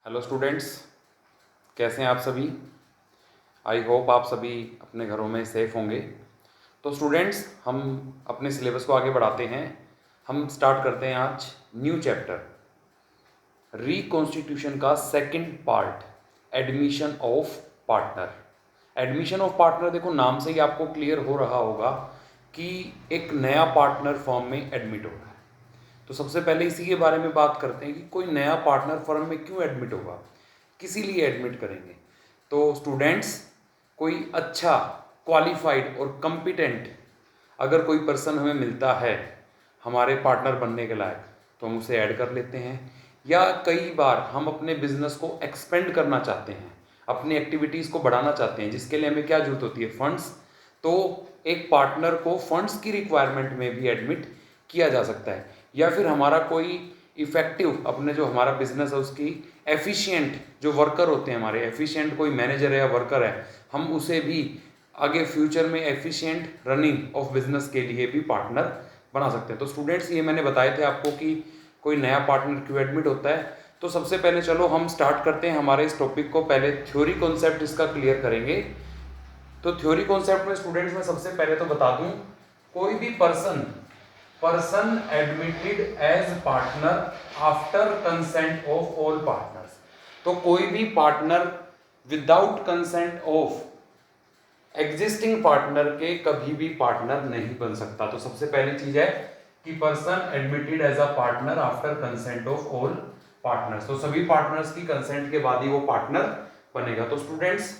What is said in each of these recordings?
Hello students, कैसे हैं आप सभी। आई होप आप सभी अपने घरों में सेफ होंगे। तो स्टूडेंट्स, हम अपने सिलेबस को आगे बढ़ाते हैं। हम स्टार्ट करते हैं आज न्यू चैप्टर रिकॉन्स्टिट्यूशन का second part, admission of partner. Admission of partner, देखो नाम से ही आपको क्लियर हो रहा होगा कि एक नया पार्टनर फर्म में एडमिट होगा। तो सबसे पहले इसी के बारे में बात करते हैं कि कोई नया पार्टनर फर्म में क्यों एडमिट होगा, किसी लिए एडमिट करेंगे। तो स्टूडेंट्स, कोई अच्छा क्वालिफाइड और कॉम्पिटेंट अगर कोई पर्सन हमें मिलता है हमारे पार्टनर बनने के लायक, तो हम उसे ऐड कर लेते हैं। या कई बार हम अपने बिजनेस को एक्सपेंड करना चाहते हैं, अपनी एक्टिविटीज़ को बढ़ाना चाहते हैं, जिसके लिए हमें क्या जरूरत होती है, फंड्स। तो एक पार्टनर को फंड्स की रिक्वायरमेंट में भी एडमिट किया जा सकता है। या फिर हमारा कोई इफेक्टिव, अपने जो हमारा बिजनेस है उसकी एफिशिएंट जो वर्कर होते हैं, हमारे एफिशिएंट कोई मैनेजर है या वर्कर है, हम उसे भी आगे फ्यूचर में एफिशिएंट रनिंग ऑफ बिजनेस के लिए भी पार्टनर बना सकते हैं। तो स्टूडेंट्स, ये मैंने बताए थे आपको कि कोई नया पार्टनर क्यों एडमिट होता है। तो सबसे पहले चलो हम स्टार्ट करते हैं हमारे इस टॉपिक को। पहले थ्योरी कॉन्सेप्ट इसका क्लियर करेंगे। तो थ्योरी कॉन्सेप्ट में स्टूडेंट्स मैं सबसे पहले तो बता दूं, कोई भी person admitted as partner after consent of all partners. तो कोई भी partner without consent of existing partner के कभी भी पार्टनर नहीं बन सकता। तो सबसे पहली चीज है कि person admitted as a partner after consent of all partners. तो सभी पार्टनर्स की कंसेंट के बाद ही वो पार्टनर बनेगा। तो students,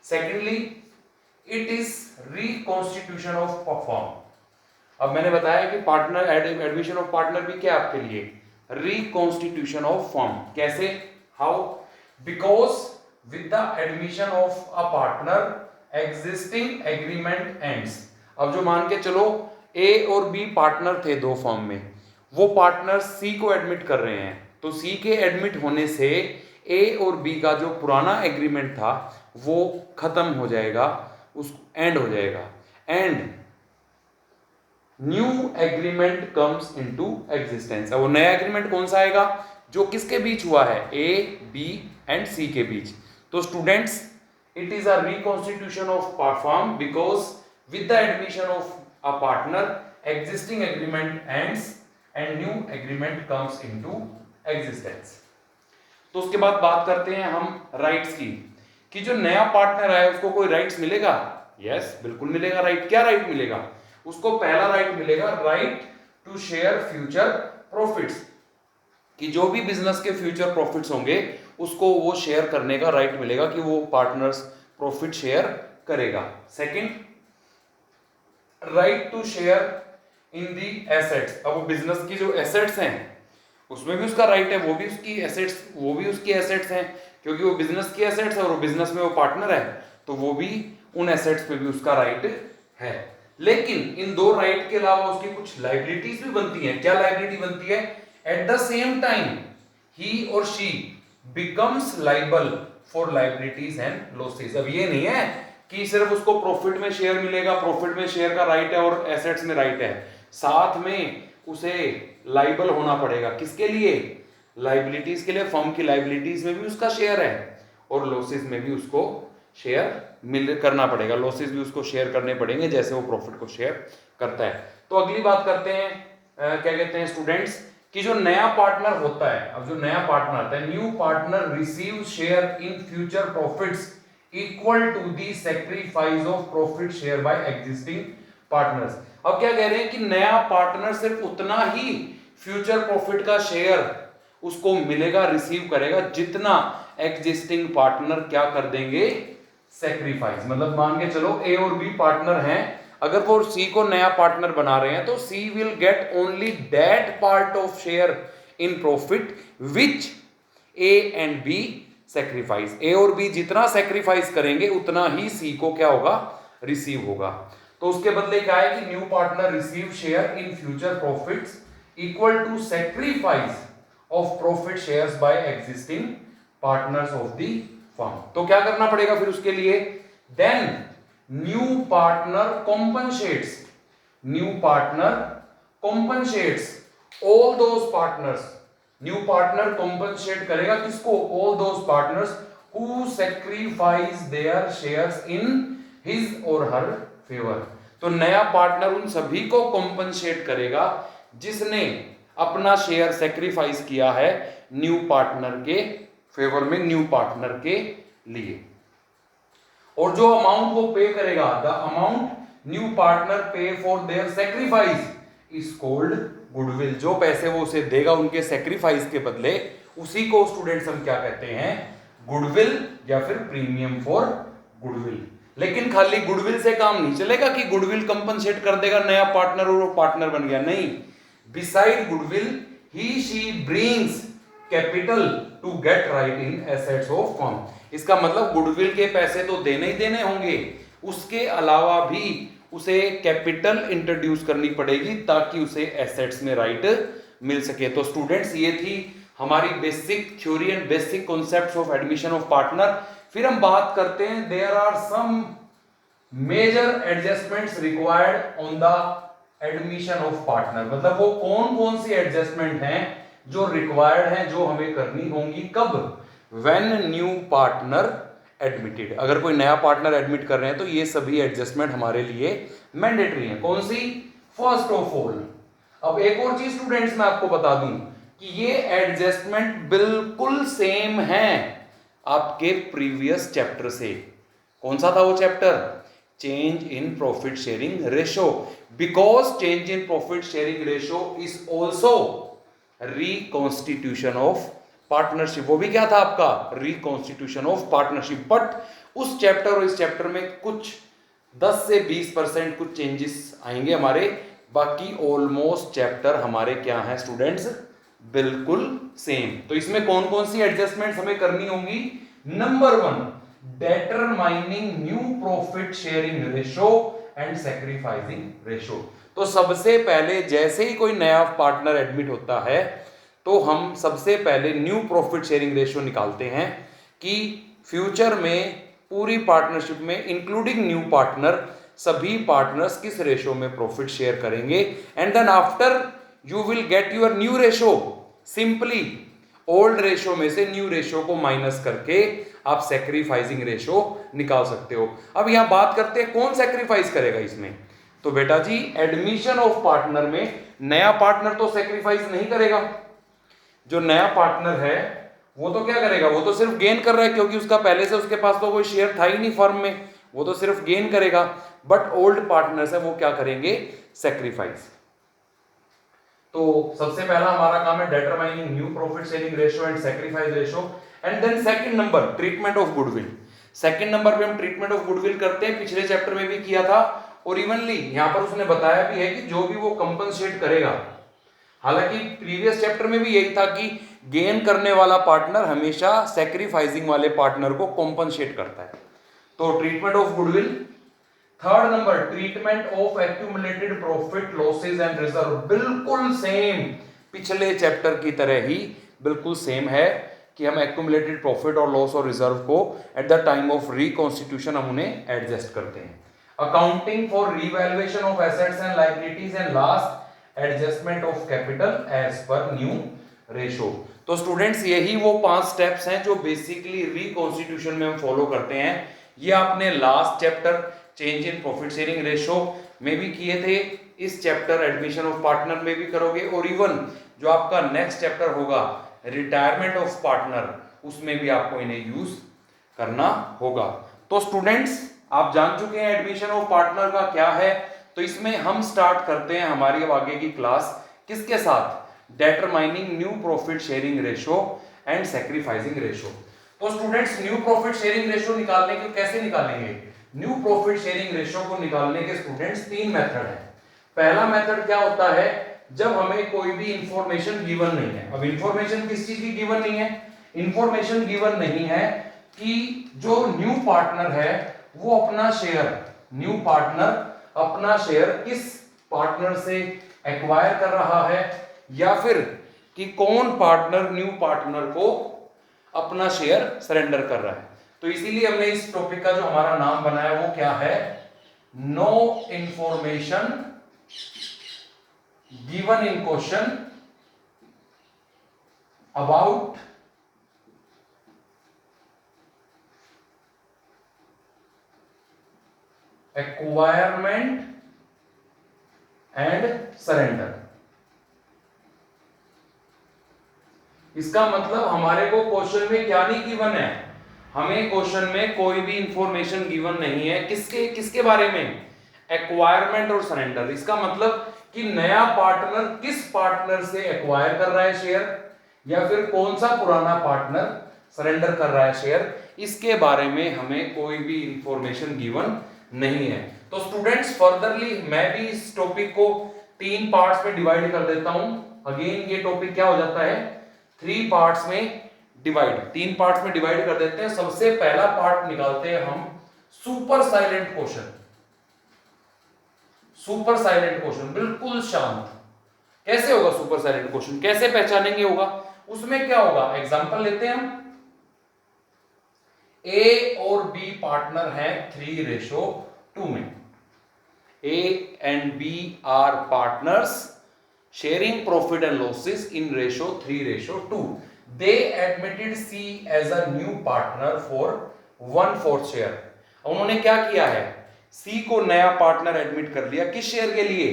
secondly, it is reconstitution of firm. अब मैंने बताया कि पार्टनर एडमिशन ऑफ पार्टनर भी क्या आपके लिए, रिकॉन्स्टिट्यूशन ऑफ फर्म। कैसे, how, because with the admission of a partner existing agreement ends. अब जो मान के चलो ए और बी पार्टनर थे दो फर्म में, वो पार्टनर सी को एडमिट कर रहे हैं, तो सी के एडमिट होने से ए और बी का जो पुराना एग्रीमेंट था वो खत्म हो जाएगा, उस एंड हो जाएगा, and new agreement comes into existence. अब वो नया एग्रीमेंट कौन सा आएगा, जो किसके बीच हुआ है, ए बी एंड सी के बीच। तो students, it is a reconstitution of firm because with the admission of a partner existing agreement ends and new agreement comes into existence. तो उसके बाद बात करते हैं हम राइट्स की, कि जो नया पार्टनर है उसको कोई राइट्स मिलेगा। यस, बिल्कुल मिलेगा। राइट, क्या राइट मिलेगा उसको, पहला राइट मिलेगा right to share future profits, कि जो भी बिजनेस के फ्यूचर प्रॉफिट्स होंगे उसको वो शेयर करने का राइट मिलेगा, कि वो पार्टनर्स प्रॉफिट शेयर करेगा। Second, right to share in the assets. अब वो बिजनेस की जो एसेट्स हैं उसमें भी उसका राइट है, वो भी उसकी एसेट्स हैं, क्योंकि वो बिजनेस की एसेट्स है और वो बिजनेस में वो पार्टनर है, तो वो भी उन एसेट्स पे भी उसका राइट है। लेकिन इन दो राइट के अलावा उसकी कुछ लाइबिलिटीज भी बनती हैं। क्या लाइबिलिटी बनती है, एट द सेम टाइम ही और she becomes liable for liabilities and losses. अब ये नहीं है कि सिर्फ उसको प्रॉफिट में शेयर मिलेगा, प्रॉफिट में शेयर का राइट है और एसेट्स में राइट है, साथ में उसे लाइबल होना पड़ेगा। किसके लिए, लाइबिलिटीज के लिए। फर्म की लाइबिलिटीज में भी उसका शेयर है और लॉसेस में भी उसको शेयर मिल करना पड़ेगा, लॉसेस भी उसको शेयर करने पड़ेंगे जैसे वो प्रॉफिट को शेयर करता है। तो अगली बात करते हैं, क्या कहते हैं स्टूडेंट्स, कि जो नया पार्टनर होता है, अब जो नया पार्टनर आता है, new partner receive share in future profits equal to the sacrifice of profit share by existing partners. अब क्या कह रहे हैं कि नया पार्टनर सिर्फ उतना ही फ्यूचर प्रॉफिट का शेयर उसको मिलेगा, रिसीव करेगा, जितना एग्जिस्टिंग पार्टनर क्या कर देंगे, सेक्रीफाइस। मतलब मान के चलो ए और बी पार्टनर हैं, अगर वो सी को नया पार्टनर बना रहे हैं तो C will get only that part of share in profit which A and B sacrifice. A और बी जितना सेक्रीफाइस करेंगे उतना ही सी को क्या होगा, रिसीव होगा। तो उसके बदले क्या है कि new partner receive share in future profits equal to sacrifice of profit shares by existing partners of the firm. तो क्या करना पड़ेगा फिर उसके लिए, then new partner compensates all those partners new partner compensate करेगा किसको? All those partners who sacrifice their shares in his और हर फेवर। तो नया पार्टनर उन सभी को कॉम्पनसेट करेगा जिसने अपना शेयर सैक्रिफाइस किया है न्यू पार्टनर के फेवर में, न्यू पार्टनर के लिए। और जो अमाउंट वो पे करेगा, द अमाउंट न्यू पार्टनर पे for their sacrifice is called goodwill. जो पैसे वो उसे देगा उनके सैक्रिफाइस के बदले, उसी को स्टूडेंट्स हम क्या कहते हैं? गुडविल या फिर प्रीमियम फॉर गुडविल। लेकिन खाली गुडविल से काम नहीं चलेगा कि गुडविल कंपनसेट कर देगा नया पार्टनर और वो पार्टनर बन गया, नहीं। Beside goodwill he she brings capital to get right in assets of firm. इसका मतलब गुडविल के पैसे तो देने ही देने होंगे, उसके अलावा भी उसे कैपिटल इंट्रोड्यूस करनी पड़ेगी ताकि उसे एसेट्स में राइट मिल सके। तो स्टूडेंट्स ये थी हमारी basic theory and basic concepts of admission of partner. फिर हम बात करते हैं there are some major adjustments required on the admission of partner. मतलब वो कौन कौन सी एडजस्टमेंट हैं जो रिक्वायर्ड हैं, जो हमें करनी होंगी, कब? When new partner admitted. अगर कोई नया पार्टनर एडमिट कर रहे हैं तो ये सभी एडजस्टमेंट हमारे लिए मैंडेटरी है। कौन सी? फर्स्ट ऑफ ऑल, अब एक और चीज स्टूडेंट्स मैं आपको बता दूं कि ये एडजस्टमेंट बिल्कुल सेम है आपके प्रीवियस चैप्टर से। कौन सा था वो chapter? Change in profit sharing ratio. Because change in profit sharing ratio is also reconstitution of partnership. वो भी क्या था आपका? Reconstitution of partnership. बट उस चैप्टर और इस चैप्टर में कुछ 10 से 20% कुछ चेंजेस आएंगे हमारे, बाकी ऑलमोस्ट चैप्टर हमारे क्या हैं स्टूडेंट्स? बिल्कुल सेम। तो इसमें कौन कौन सी एडजस्टमेंट्स हमें करनी होंगी? Number 1, determining new profit sharing ratio and sacrificing ratio. तो सबसे पहले जैसे ही कोई नया पार्टनर एडमिट होता है तो हम सबसे पहले न्यू प्रॉफिट शेयरिंग रेशो निकालते हैं कि फ्यूचर में पूरी पार्टनरशिप में इंक्लूडिंग न्यू पार्टनर सभी पार्टनर्स किस रेशो में प्रॉफिट शेयर करेंगे। And then after you will get your new ratio. Simply old ratio में से न्यू रेशो को माइनस करके आप सैक्रिफाइसिंग रेशो निकाल सकते हो। अब यहां बात करते हैं कौन सैक्रिफाइस करेगा इसमें। तो बेटा जी एडमिशन ऑफ पार्टनर में नया पार्टनर तो सैक्रिफाइस नहीं करेगा। जो नया पार्टनर है वो तो क्या करेगा? वो तो सिर्फ गेन कर रहा है, क्योंकि उसका पहले से उसके पास तो कोई शेयर था ही नहीं फर्म में, वो तो सिर्फ गेन करेगा। बट ओल्ड पार्टनर्स है वो क्या करेंगे? सैक्रिफाइस। तो सबसे पहला हमारा काम है determining new profit sharing ratio and sacrifice ratio. And then second number treatment of goodwill. Second number पे हम ट्रीटमेंट ऑफ गुडविल करते हैं, पिछले चैप्टर में भी किया था और इवनली यहां पर उसने बताया भी है कि जो भी वो कंपनसेट करेगा, हालांकि प्रीवियस चैप्टर में भी यही था कि गेन करने वाला पार्टनर हमेशा सैक्रिफाइसिंग वाले पार्टनर को कॉम्पनसेट करता है। तो treatment of goodwill. Third number treatment of accumulated profit losses and reserve. बिल्कुल सेम पिछले चैप्टर की तरह ही बिल्कुल सेम है कि हम एक्यूमुलेटेड प्रॉफिट और लॉस और रिजर्व को at the time of reconstitution हम उन्हें एडजस्ट करते हैं। Accounting for revaluation of assets and liabilities and last adjustment of capital as per new ratio. तो स्टूडेंट्स यही वो 5 स्टेप्स हैं जो बेसिकली रिकॉन्स्टिट्यूशन में हम फॉलो करते हैं। ये आपने last chapter change in profit sharing ratio में भी किए थे, इस चैप्टर एडमिशन ऑफ पार्टनर में भी करोगे, और इवन जो आपका नेक्स्ट चैप्टर होगा रिटायरमेंट ऑफ पार्टनर उसमें भी आपको इन्हें यूज करना होगा। तो स्टूडेंट्स आप जान चुके हैं एडमिशन ऑफ पार्टनर का क्या है। तो इसमें हम स्टार्ट करते हैं हमारी अब आगे की क्लास किसके साथ? Determining new profit sharing ratio and sacrificing ratio. तो students new profit sharing ratio निकालने के कैसे निकालेंगे? न्यू प्रॉफिट शेयरिंग रेशो को निकालने के स्टूडेंट्स 3 मेथड है। पहला मेथड क्या होता है? जब हमें कोई भी इंफॉर्मेशन गिवन नहीं है। अब इंफॉर्मेशन किस चीज की गिवन नहीं है? इंफॉर्मेशन गिवन नहीं है कि जो न्यू पार्टनर है वो अपना शेयर, न्यू पार्टनर अपना शेयर किस पार्टनर से एक्वायर कर रहा है, या फिर कि कौन पार्टनर न्यू पार्टनर को अपना शेयर सरेंडर कर रहा है। तो इसीलिए हमने इस टॉपिक का जो हमारा नाम बनाया वो क्या है? No information given in question about acquirement and surrender. इसका मतलब हमारे को क्वेश्चन में क्या नहीं गिवन है, हमें क्वेश्चन में कोई भी इंफॉर्मेशन गिवन नहीं है किसके किसके बारे में, एक्वायरमेंट और सरेंडर। इसका मतलब कि नया पार्टनर किस पार्टनर से एक्वायर कर रहा है शेयर, या फिर कौन सा पुराना पार्टनर सरेंडर कर रहा है शेयर, इसके बारे में हमें कोई भी इंफॉर्मेशन गिवन नहीं है। तो स्टूडेंट्स फर्दरली मैं भी इस टॉपिक को 3 पार्ट्स में डिवाइड कर देता हूं। अगेन ये टॉपिक क्या हो जाता है, 3 पार्ट्स में डिवाइड, 3 पार्ट्स में डिवाइड कर देते हैं। सबसे पहला पार्ट निकालते हैं हम super silent question. Super silent question बिल्कुल शांत, कैसे होगा सुपर साइलेंट क्वेश्चन, कैसे पहचानेंगे होगा, उसमें क्या होगा, एग्जांपल लेते हैं हम। ए और बी पार्टनर हैं 3:2 में। A and B are partners sharing profit and losses in ratio 3:2। They admitted C as a new partner for 1/4 share. उन्होंने क्या किया है, सी को नया पार्टनर एडमिट कर लिया, किस शेयर के लिए,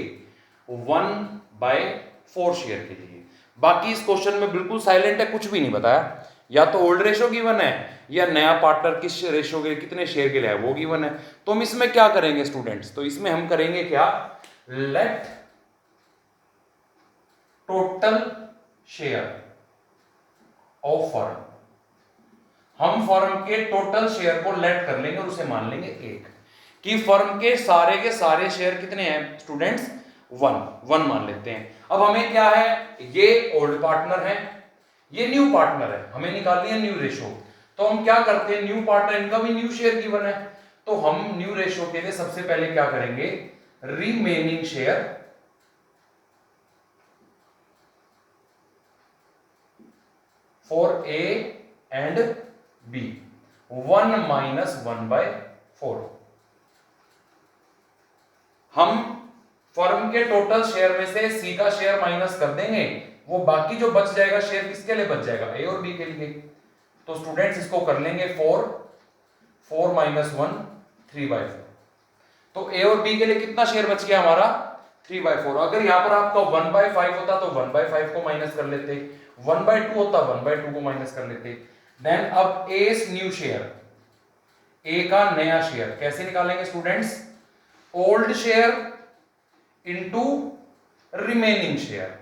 1/4 शेयर के लिए। बाकी इस क्वेश्चन में बिल्कुल साइलेंट है, कुछ भी नहीं बताया, या तो ओल्ड रेशो गिवन है या नया पार्टनर किस रेशो के कितने शेयर के लिए है वो गिवन है। तो हम इसमें क्या करेंगे स्टूडेंट्स, तो इसमें हम करेंगे क्या, let total share of firm. हम फर्म के टोटल शेयर को लेट कर लेंगे और उसे मान लेंगे 1, कि फर्म के सारे शेयर कितने हैं स्टूडेंट्स, 1 मान लेते हैं। अब हमें क्या है, ये ओल्ड पार्टनर है, ये न्यू पार्टनर है, हमें निकालनी है न्यू रेशो। तो हम क्या करते हैं, न्यू पार्टनर, इनका भी न्यू शेयर गिवन है, तो हम न्यू रेशो के लिए सबसे पहले क्या करेंगे, remaining share for A and B 1 - 1/4। हम फर्म के टोटल शेयर में से सी का शेयर माइनस कर देंगे, वो बाकी जो बच जाएगा शेयर किसके लिए बच जाएगा, ए और बी के लिए। तो स्टूडेंट्स इसको कर लेंगे 4 - 1 3/4। तो ए और बी के लिए कितना शेयर बच गया हमारा, 3/4। अगर यहां पर आपका 1/5 होता तो 1/5 को माइनस कर लेते, 1/2 होता 1/2 को माइनस कर लेते। देन अब ए न्यू शेयर, ए का नया शेयर कैसे निकालेंगे students, old share into remaining share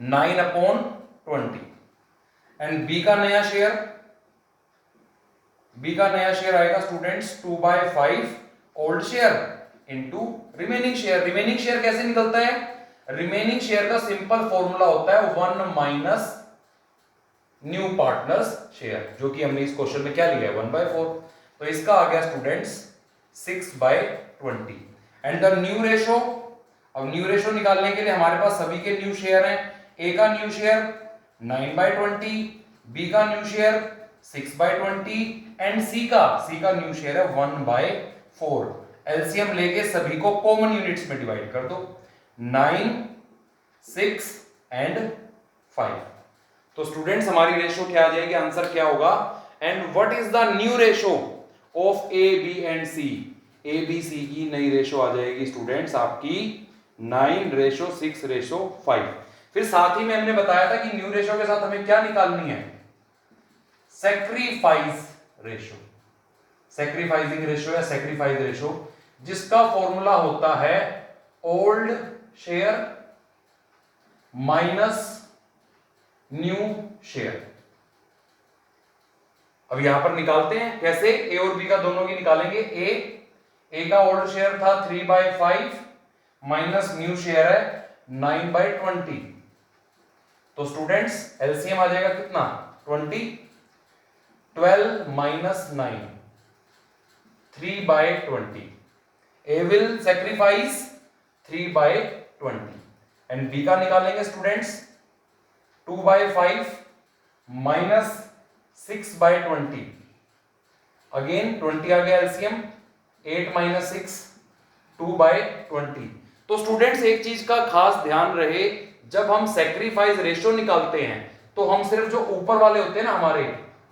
9/20। And B का नया शेयर, बी का नया शेयर आएगा students 2/5 old share into remaining share. Remaining share कैसे निकलता है, रिमेनिंग शेयर का सिंपल फॉर्मूला होता है 1 - न्यू पार्टनर्स शेयर, जो कि हमने इस क्वेश्चन में क्या लिया है 1/4। तो इसका आ गया students 6/20। And the new ratio, अब न्यू रेशो निकालने के लिए हमारे पास सभी के न्यू शेयर हैं, ए का न्यू शेयर 9/20, बी का न्यू शेयर 6/20 एंड सी का न्यू शेयर है 1/4। एलसीएम लेके सभी को कॉमन यूनिट्स में डिवाइड कर दो, 9, 6 एंड 5। तो स्टूडेंट्स हमारी रेशो क्या आ जाएगी, आंसर क्या होगा, and what is the new ratio of A B and C. A B C की नई रेशो आ जाएगी स्टूडेंट्स आपकी 9:6:5। फिर साथ ही में हमने बताया था कि न्यू रेशो के साथ हमें क्या निकालनी है, सैक्रिफाइस रेशो, सैक्रिफाइसिंग रेशो या सैक्रिफाइस रेशो, जिसका फॉर्मूला होता है old share minus new share. अब यहां पर निकालते हैं कैसे, ए और बी का दोनों की निकालेंगे। ए का ओल्ड शेयर था 3/5 माइनस न्यू शेयर है 9/20। तो स्टूडेंट्स एलसीएम आ जाएगा कितना, 20, 12 - 9 3/20। A will sacrifice 3/20 and B का निकालेंगे स्टूडेंट्स 2/5 माइनस 6/20। अगेन 20 आ गया एलसीएम, 8 - 6 2/20। तो स्टूडेंट्स एक चीज का खास ध्यान रहे, जब हम सेक्रीफाइस रेशो निकालते हैं तो हम सिर्फ जो ऊपर वाले होते हैं ना हमारे,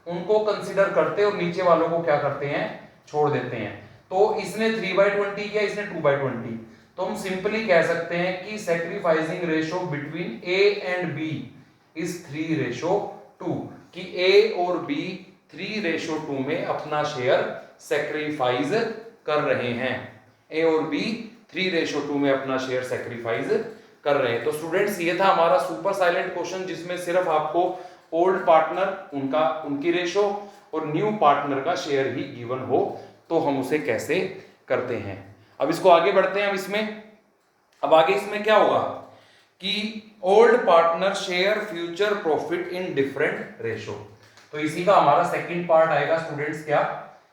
उनको कंसीडर करते हैं और नीचे वालों को क्या करते हैं, छोड़ देते हैं। तो इसने 3/20 किया, इसने 2/20, तो हम सिंपली कह सकते हैं कि sacrificing ratio between A and B is 3:2, कि ए और बी 3:2 में अपना शेयर सेक्रीफाइस कर रहे हैं। ए और बी 3:2 में अपना शेयर सेक्रीफाइस कर रहे हैं। तो स्टूडेंट्स ये था हमारा सुपर साइलेंट क्वेश्चन, जिसमें सिर्फ आपको ओल्ड पार्टनर उनकी रेशो और न्यू पार्टनर का शेयर ही गिवन हो तो हम उसे कैसे करते हैं। अब इसको आगे बढ़ते हैं। अब आगे इसमें क्या होगा कि old partner share future profit in different ratio. तो इसी का हमारा सेकंड पार्ट आएगा स्टूडेंट्स। क्या,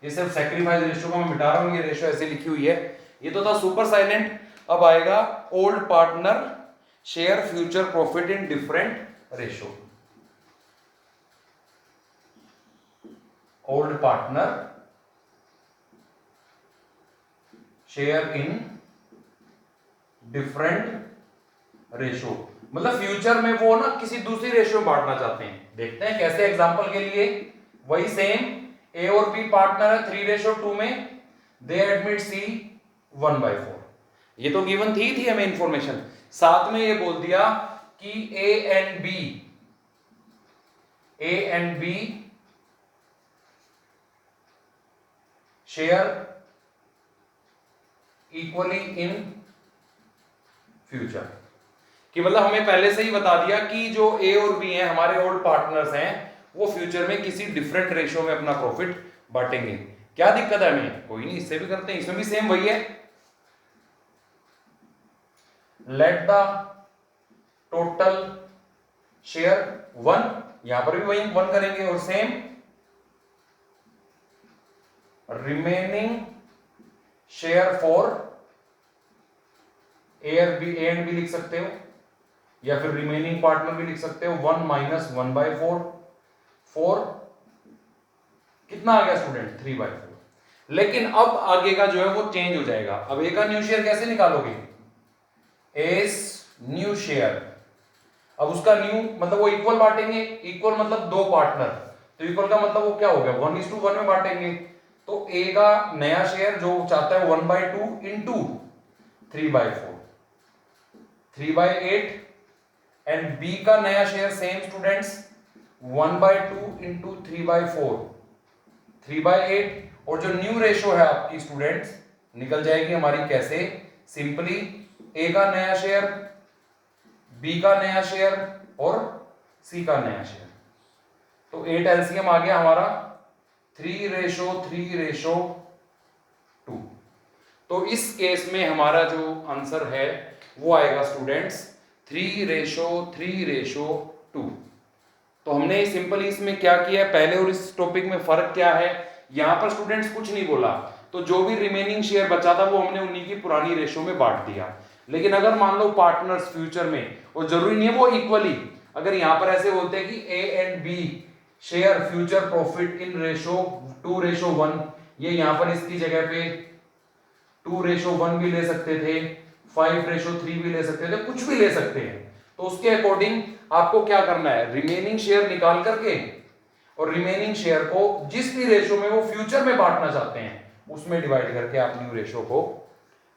ये सिर्फ सेक्रीफाइस रेशो को मैं मिटा रहा हूं, ये रेशो ऐसे लिखी हुई है, ये तो था सुपर साइलेंट। अब आएगा old partner share future profit in different ratio. Old partner share in different ratio, मतलब फ्यूचर में वो ना किसी दूसरी रेशो में बांटना चाहते हैं। देखते हैं कैसे। एग्जांपल के लिए वही सेम ए और बी पार्टनर है 3:2 में, दे एडमिट सी 1/4। ये तो गिवन थी हमें इंफॉर्मेशन। साथ में ये बोल दिया कि A and B share equally in future, कि मतलब हमें पहले से ही बता दिया कि जो ए और बी हैं हमारे ओल्ड पार्टनर्स हैं, वो फ्यूचर में किसी डिफरेंट रेशो में अपना प्रॉफिट बांटेंगे। क्या दिक्कत है हमें? कोई नहीं, इससे भी करते हैं, इसमें भी सेम वही है। लेट द टोटल शेयर 1, यहां पर भी वही 1 करेंगे, और same remaining share for A and B लिख सकते हो, या फिर रिमेनिंग पार्टनर भी लिख सकते हो। 1 - 1/4, 4 कितना आ गया स्टूडेंट? 3/4। लेकिन अब आगे का जो है वो चेंज हो जाएगा। अब ए का न्यू शेयर कैसे निकालोगे? एस न्यू शेयर, अब उसका न्यू मतलब वो इक्वल बांटेंगे। इक्वल मतलब 2 पार्टनर, तो इक्वल का मतलब वो क्या हो गया? 1:1 में बांटेंगे। तो ए का नया शेयर जो चाहता है 1/2 इंटू 3/4, 3/8, एंड बी का नया शेयर सेम स्टूडेंट्स 1/2 इंटू 3/4, 3/8, और जो न्यू रेशो है आपकी स्टूडेंट्स निकल जाएगी हमारी कैसे? सिंपली ए का नया शेयर, बी का नया शेयर और सी का नया शेयर। तो 8 एलसीएम आ गया हमारा 3:3:2। तो इस केस में हमारा जो आंसर है वो आएगा स्टूडेंट्स 3:3:2। तो हमने सिंपली इसमें क्या किया है, पहले और इस टॉपिक में फर्क क्या है, यहां पर स्टूडेंट्स कुछ नहीं बोला। तो जो भी रिमेनिंग शेयर बचा था वो हमने उन्हीं की पुरानी रेशो में बांट दिया। लेकिन अगर मान लो पार्टनर्स फ्यूचर में, और जरूरी नहीं है वो इक्वली, अगर यहां पर ऐसे बोलते हैं कि A and B share future profit in ratio 2:1, ये यहां पर इसकी जगह पे 2:1 भी ले सकते थे, 5:3 भी ले सकते थे, कुछ भी ले सकते हैं। तो उसके अकॉर्डिंग आपको क्या करना है, रिमेनिंग शेयर निकाल करके और रिमेनिंग शेयर को जिस भी रेशो में वो फ्यूचर में बांटना चाहते हैं उसमें डिवाइड करके आप न्यू रेशो को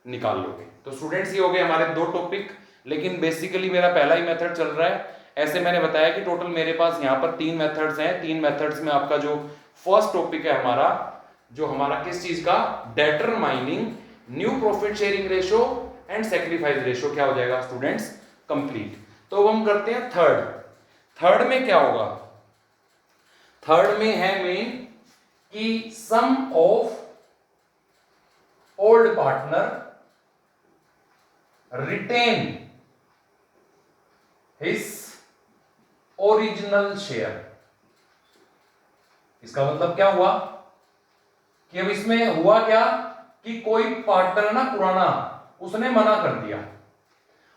निकाल लोगे। तो स्टूडेंट्स ये हो गए हमारे 2 टॉपिक, लेकिन बेसिकली मेरा पहला ही मेथड चल रहा है। ऐसे मैंने बताया कि टोटल मेरे पास यहाँ पर 3 मेथड्स हैं। 3 मेथड्स में आपका जो फर्स्ट टॉपिक है हमारा किस चीज का, determining new profit sharing ratio and sacrifice ratio, क्या हो जाएगा स्टूडेंट्स, कंप्लीट। तो हम करते हैं थर्ड में क्या होगा, थर्ड में है मेन कि some of old partner retain his original share. इसका मतलब क्या हुआ कि अब इसमें हुआ क्या कि कोई पार्टनर ना पुराना, उसने मना कर दिया।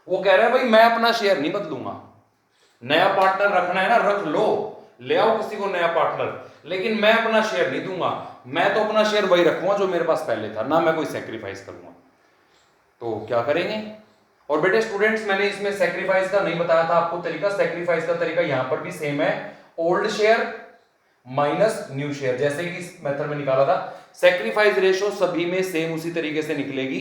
वो कह रहा है भाई मैं अपना शेयर नहीं बदलूंगा, नया पार्टनर रखना है ना रख लो, ले आओ किसी को नया पार्टनर, लेकिन मैं अपना शेयर नहीं दूंगा, मैं तो अपना शेयर वही रखूंगा जो मेरे पास पहले था, ना मैं कोई सैक्रिफाइस करूंगा। तो क्या करेंगे, और बेटे स्टूडेंट्स मैंने इसमें सेक्रीफाइस का नहीं बताया था आपको तरीका, सेक्रीफाइस का तरीका यहां पर भी सेम है, old share minus new share, जैसे कि इस मेथड में निकाला था। सेक्रीफाइस रेशो सभी में सेम उसी तरीके से निकलेगी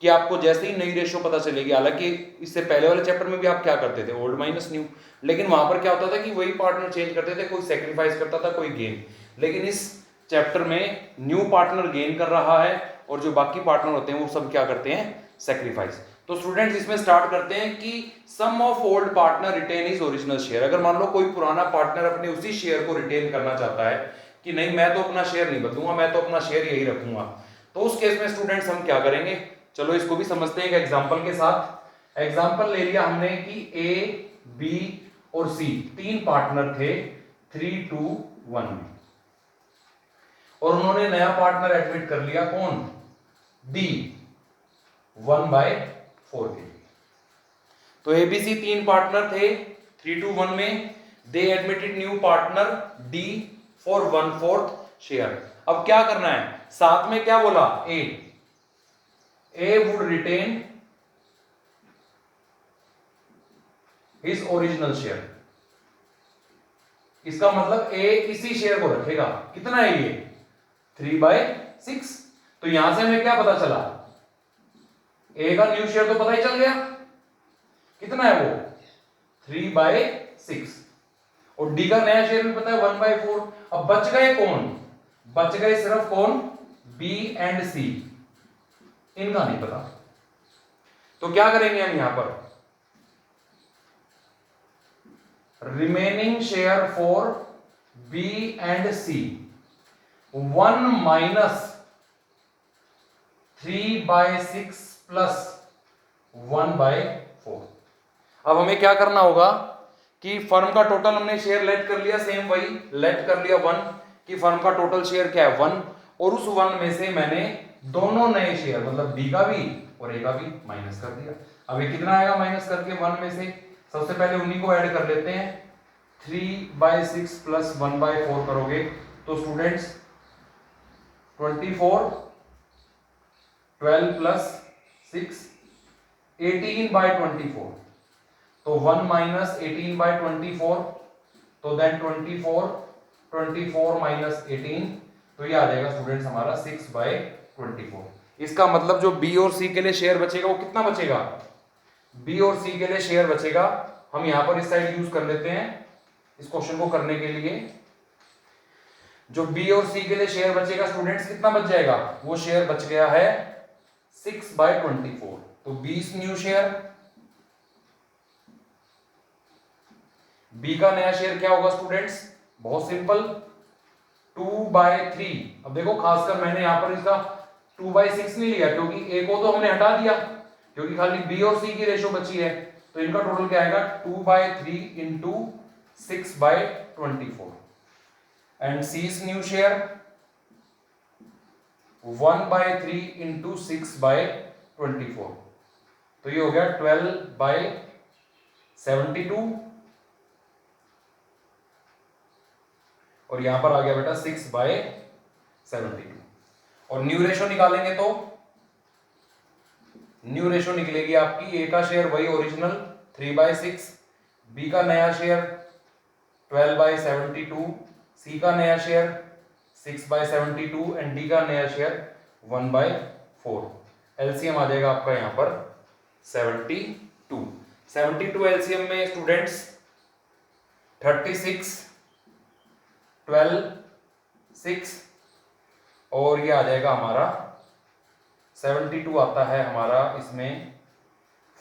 कि आपको जैसे ही नई रेशो पता चलेगी, हालांकि इससे पहले वाले चैप्टर में भी आप क्या करते थे, ओल्ड माइनस न्यू, लेकिन वहां पर क्या होता था कि वही पार्टनर चेंज करते थे, कोई सेक्रीफाइस करता था कोई गेन, लेकिन इस चैप्टर में न्यू पार्टनर गेन कर रहा है और जो बाकी पार्टनर होते हैं वो सब क्या करते हैं, सेक्रीफाइस। तो स्टूडेंट्स इसमें स्टार्ट करते हैं कि some of old partner retain is original share. अगर मान लो कोई पुराना पार्टनर अपने उसी शेयर को रिटेन करना चाहता है कि नहीं मैं तो अपना शेयर नहीं बदलूंगा, मैं तो अपना शेयर यही रखूंगा, तो उस केस में स्टूडेंट्स हम क्या करेंगे, चलो इसको भी समझते हैं एक एग्जांपल के साथ। एग्जांपल ले लिया हमने कि ए बी और सी तीन पार्टनर थे 3 2 1 में, और उन्होंने नया पार्टनर एडमिट कर लिया, कौन, डी 1/4 के लिए। तो एबीसी तीन पार्टनर थे 3 2 1 में, they admitted new partner D for 1/4 share. अब क्या करना है, साथ में क्या बोला, A would retain his original share. इसका मतलब ए इसी शेयर को रखेगा, कितना है ये 3/6। तो यहां से हमें क्या पता चला, ए का न्यू शेयर तो पता ही चल गया, कितना है वो 3/6, और डी का नया शेयर भी पता है 1/4। अब बच गए कौन, बच गए सिर्फ कौन, बी एंड सी, इनका नहीं पता। तो क्या करेंगे हम यहां पर, remaining share for B and C 1 minus 3/6 plus 1/4। अब हमें क्या करना होगा कि फर्म का टोटल हमने शेयर लेट कर लिया, सेम वही लेट कर लिया 1, कि फर्म का टोटल शेयर क्या है 1, और उस 1 में से मैंने दोनों नए शेयर मतलब डी का भी और ए का भी माइनस कर दिया। अब ये कितना आएगा माइनस करके 1 में से, सबसे पहले उन्हीं को ऐड कर लेते हैं, 3/6 प्लस 1/4 करोगे तो स्टूडेंट्स 24, 12 प्लस 6 18/24, तो 1 माइनस 18/24, तो देन 24 माइनस 18, तो ये आ जाएगा स्टूडेंट्स हमारा 6/24। इसका मतलब जो बी और सी के लिए शेयर बचेगा वो कितना बचेगा, बी और सी के लिए शेयर बचेगा, हम यहां पर इस साइड यूज कर लेते हैं इस क्वेश्चन को करने के लिए। जो बी और सी के लिए शेयर बचेगा स्टूडेंट्स कितना बच जाएगा, वो शेयर बच गया है 6/24, तो 20 न्यू शेयर। बी का नया शेयर क्या होगा स्टूडेंट्स, बहुत सिंपल 2/3। अब देखो खासकर मैंने यहां पर इसका 2/6 नहीं लिया क्योंकि ए को तो हमने हटा दिया, क्योंकि खाली बी और सी की रेशो बची है, तो इनका टोटल क्या आएगा 2/3 into 6/24, and C's new share 1/3 into 6/24, तो ये हो गया 12/72, और यहां पर आ गया बेटा 6/72। और न्यू रेशो निकालेंगे तो न्यू रेशो निकलेगी आपकी, ए का शेयर वही ओरिजिनल 3/6, बी का नया शेयर 12/72, सी का नया शेयर 6/72 एंड डी का नया शेयर 1/4। एलसीएम आ जाएगा आपका यहां पर 72 एलसीएम में स्टूडेंट्स 36 12 6, और ये आ जाएगा हमारा 72 आता है हमारा इसमें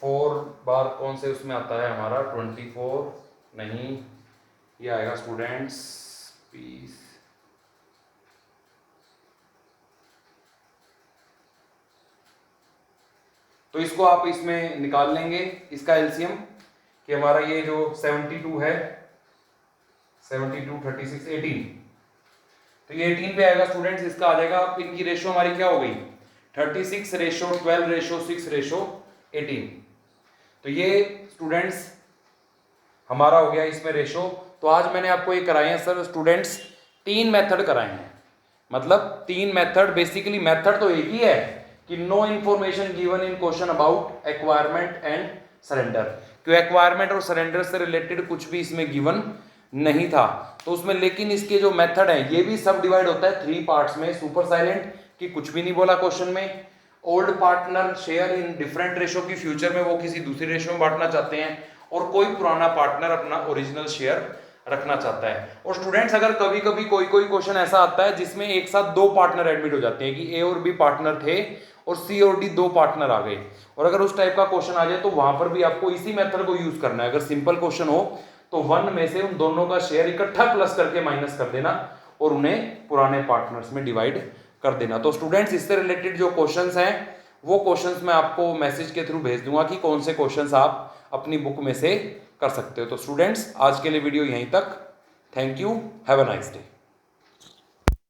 4 बार, कौन से उसमें आता है हमारा 24 नहीं, ये आएगा स्टूडेंट्स 20, तो इसको आप इसमें निकाल लेंगे इसका एलसीएम कि हमारा ये जो 72 है 72 36 18, तो ये 18 पे आएगा स्टूडेंट्स, इसका आ जाएगा। अब इनकी रेशो हमारी क्या हो गई 36:12:6:18, तो ये स्टूडेंट्स हमारा हो गया इसमें रेशो। तो आज मैंने आपको ये कराए हैं सर स्टूडेंट्स 3 मेथड कराए हैं, मतलब 3 मेथड, बेसिकली मेथड तो एक ही है कि no information given in question about acquirement and surrender, क्यों एक्वायरमेंट और सरेंडर से रिलेटेड कुछ भी इसमें गिवन नहीं था। तो उसमें लेकिन इसके जो मेथड है ये भी सब डिवाइड होता है 3 पार्ट्स में। सुपर साइलेंट कि कुछ भी नहीं बोला क्वेश्चन में, old partner share in different ratio की फ्यूचर में वो किसी दूसरी रेशो में बांटना चाहते हैं, और कोई पुराना पार्टनर अपना ओरिजिनल शेयर रखना चाहता है। और स्टूडेंट्स अगर कभी कभी कोई क्वेश्चन ऐसा आता है जिसमें एक साथ 2 पार्टनर एडमिट हो जाते हैं कि ए और बी पार्टनर थे और सी और डी 2 पार्टनर आ गए, और अगर उस टाइप का क्वेश्चन आ जाए तो वहां पर भी आपको इसी मेथड को यूज करना है। अगर सिंपल क्वेश्चन हो तो 1 में से उन दोनों का शेयर इकट्ठा प्लस करके माइनस कर देना और उन्हें पुराने पार्टनर्स में डिवाइड कर देना। तो स्टूडेंट्स इससे रिलेटेड जो क्वेश्चंस हैं वो क्वेश्चंस मैं आपको मैसेज के थ्रू भेज दूंगा कि कौन से क्वेश्चंस आप अपनी बुक में से कर सकते हो। तो स्टूडेंट्स आज के लिए वीडियो यहीं तक। Thank you, have a nice day.